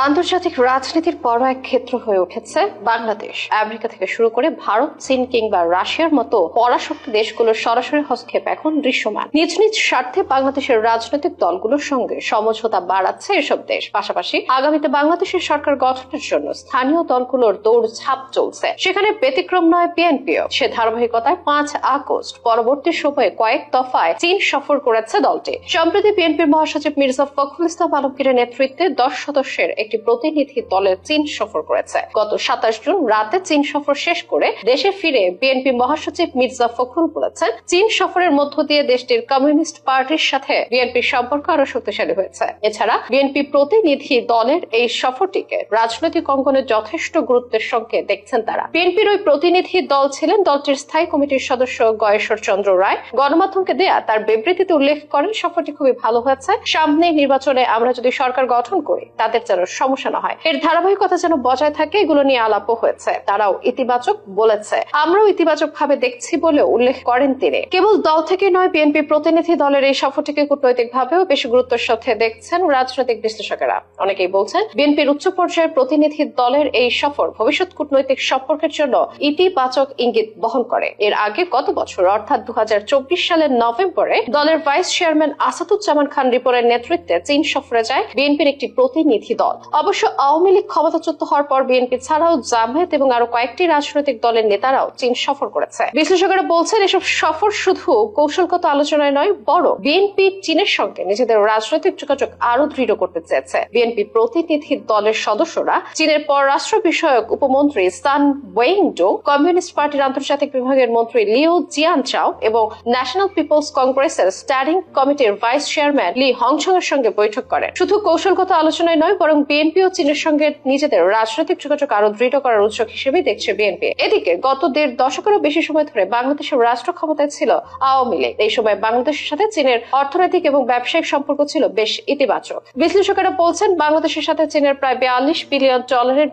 আন্তর্জাতিক রাজনীতির বড় এক ক্ষেত্র হয়ে উঠেছে বাংলাদেশ। আমেরিকা থেকে শুরু করে ভারত, চীন কিংবা রাশিয়ার মতো পরাশক্তি দেশগুলোর সরাসরি হস্তক্ষেপ এখন দৃশ্যমান। নিজ নিজ স্বার্থে বাংলাদেশের রাজনৈতিক দলগুলোর সঙ্গে সমঝোতা বাড়াচ্ছে এসব দেশ। পাশাপাশি আগামীতে বাংলাদেশের সরকার গঠনের জন্য স্থানীয় দলগুলোর দৌড়ঝাঁপ চলছে। সেখানে ব্যতিক্রম নয় বিএনপিও। সে ধারাবাহিকতায় 5 আগস্ট পরবর্তী সময়ে কয়েক দফায় চীন সফর করেছে দলটি। সম্প্রতি বিএনপির মহাসচিব মির্জা ফখরুল ইসলাম আলমগীরের নেতৃত্বে 10 সদস্যের একটি প্রতিনিধি দলের চীন সফর করেছে। গত 27 জুন রাতে চীন সফর শেষ করে দেশে ফিরে বিএনপি মহাসচিব মির্জা ফখরুল বলেছেন, চীন সফরের মধ্য দিয়ে দেশটির কমিউনিস্ট পার্টির সাথে বিএনপির সম্পর্ক আরো শক্তিশালী হয়েছে। এছাড়া বিএনপি প্রতিনিধি দলের এই সফরটিকে রাজনৈতিক অঙ্গনে যথেষ্ট গুরুত্বের সঙ্গে দেখছেন তারা। বিএনপির ওই প্রতিনিধি দল ছিলেন দলটির স্থায়ী কমিটির সদস্য গয়েশ্বর চন্দ্র রায়। গণমাধ্যমকে দেয়া তার বিবৃতিতে উল্লেখ করেন, সফরটি খুবই ভালো হয়েছে। সামনের নির্বাচনে আমরা যদি সরকার গঠন করি তাদের যেন সমস্যা না হয়, এর ধারাবাহিকতা যেন বজায় থাকে, এগুলো নিয়ে আলাপও হয়েছে। তারাও ইতিবাচক বলেছে, আমরাও ইতিবাচক ভাবে দেখছি বলে উল্লেখ করেন তিনি। কেবল দল থেকে নয়, বিএনপি প্রতিনিধি দলের এই সফরটিকে কূটনৈতিক ভাবেও বেশ গুরুত্বের সাথে দেখছেন রাজনৈতিক বিশ্লেষকেরা। অনেকেই বলছেন, বিএনপির উচ্চ পর্যায়ের প্রতিনিধি দলের এই সফর ভবিষ্যৎ কূটনৈতিক সম্পর্কের জন্য ইতিবাচক ইঙ্গিত বহন করে। এর আগে গত বছর অর্থাৎ 2024 সালের নভেম্বরে দলের ভাইস চেয়ারম্যান আসাদুজ্জামান খান রিপনের নেতৃত্বে চীন সফরে যায় বিএনপির একটি প্রতিনিধি দল। অবশ্য আওয়ামী লীগ ক্ষমতাচ্যুত হওয়ার পর বিএনপি ছাড়াও জামায়াত এবং আরো কয়েকটি রাজনৈতিক দলের নেতারাও চীন সফর করেছে। বিশ্লেষকেরা বলছেন, এসব সফর শুধু কৌশলগত আলোচনায় নয়, বড় বিএনপি চীনের সঙ্গে নিজেদের রাজনৈতিক যোগাযোগ আরো দৃঢ় করতে চেয়েছে। বিএনপি প্রতিনিধি দলের সদস্যরা চীনের পররাষ্ট্র বিষয়ক উপমন্ত্রী সান ওয়েইংডো, কমিউনিস্ট পার্টির আন্তর্জাতিক বিভাগের মন্ত্রী লিউ জিয়ানচাও এবং ন্যাশনাল পিপলস কংগ্রেসের স্ট্যান্ডিং কমিটির ভাইস চেয়ারম্যান লি হংছং এর সঙ্গে বৈঠক করেন। শুধু কৌশলগত আলোচনায় নয়, বরং বিএনপি ও চীনের সঙ্গে নিজেদের রাজনৈতিক যোগাযোগ আরো দৃঢ় করার উৎসব হিসেবেই দেখছে বিএনপি। এদিকে গত 1.5 দশকেরও বেশি সময় ধরে বাংলাদেশের রাষ্ট্র ক্ষমতায় ছিল আওয়ামী লীগ। এই সময় বাংলাদেশের সাথে চীনের অর্থনৈতিক এবং ব্যবসায়িক সম্পর্ক ছিল বেশ ইতিবাচক। বিশ্লেষকেরা বলছেন, বাংলাদেশের সাথে চীনের প্রায় $42 বিলিয়ন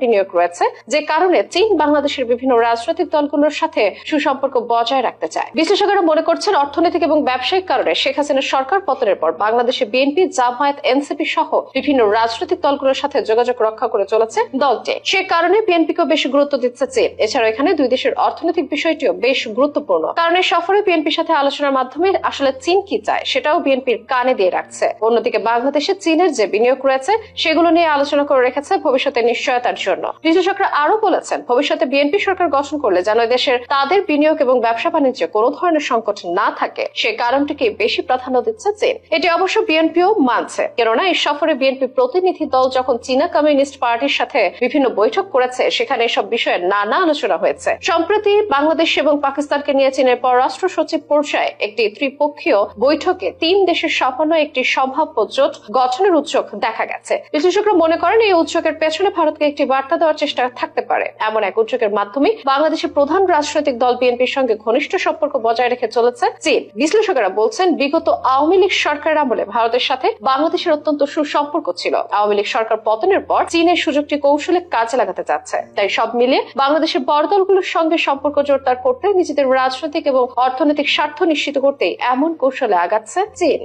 বিনিয়োগ রয়েছে, যে কারণে চীন বাংলাদেশের বিভিন্ন রাজনৈতিক দলগুলোর সাথে সুসম্পর্ক বজায় রাখতে চায়। বিশ্লেষকেরা মনে করছেন, অর্থনৈতিক এবং ব্যবসায়িক কারণে শেখ হাসিনার সরকার পতনের পর বাংলাদেশে বিএনপি, জামায়াত, এনসিপি সহ বিভিন্ন রাজনৈতিক দলগুলোর সাথে যোগাযোগ রক্ষা করে চলেছে দলটি। সে কারণে বিএনপিকেও বেশ গুরুত্ব দিচ্ছে চীন। এছাড়াও এখানে দুই দেশের অর্থনৈতিক বিষয়টিও বেশ গুরুত্বপূর্ণ, কারণ এই সফরে বিএনপির সাথে আলোচনার মাধ্যমে আসলে চীন কি চায় সেটাও বিএনপির কানে দিয়ে রাখছে। অন্যদিকে বাংলাদেশে চীনের যে বিনিয়োগ রয়েছে সেগুলো নিয়ে আলোচনা করে রেখেছে ভবিষ্যতের নিশ্চয়তার জন্য। বিশ্লেষকরা আরো বলেছেন, ভবিষ্যতে বিএনপি সরকার গঠন করলে যেন দেশের তাদের বিনিয়োগ এবং ব্যবসা বাণিজ্যে কোনো ধরনের সংকট না থাকে, সে কারণটিকে বেশি প্রাধান্য দিচ্ছে চীন। এটি অবশ্য বিএনপিও মানছে, কেননা এই সফরে বিএনপি প্রতিনিধি দল যখন চীনা কমিউনিস্ট পার্টির সাথে বিভিন্ন বৈঠক করেছে, সেখানে এসব বিষয়ে নানা আলোচনা হয়েছে। সম্প্রতি বাংলাদেশ এবং পাকিস্তানকে নিয়ে চীনের পররাষ্ট্র সচিব পর্যায়ে একটি ত্রিপক্ষীয় বৈঠকে 3 দেশের সমন্বয়ে একটি সম্ভাব্য জোট গঠনের উদ্যোগ দেখা গেছে। বিশ্লেষকরা মনে করেন, এই উদ্যোগের পেছনে ভারতকে একটি বার্তা দেওয়ার চেষ্টা থাকতে পারে। এমন এক উদ্যোগের মাধ্যমে বাংলাদেশের প্রধান রাজনৈতিক দল বিএনপির সঙ্গে ঘনিষ্ঠ সম্পর্ক বজায় রেখে চলেছে চীন। বিশ্লেষকেরা বলছেন, বিগত আওয়ামী লীগ সরকারের আমলে ভারতের সাথে বাংলাদেশের অত্যন্ত সুসম্পর্ক ছিল। আওয়ামী লীগ সরকার পতনের পর চীনের সুযোগটি কৌশলে কাজে লাগাতে চাচ্ছে। তাই সব মিলিয়ে বাংলাদেশের বড় দলগুলোর সঙ্গে সম্পর্ক জোরদার করতে, নিজেদের রাজনৈতিক এবং অর্থনৈতিক স্বার্থ নিশ্চিত করতে এমন কৌশলে আগাচ্ছে চীন।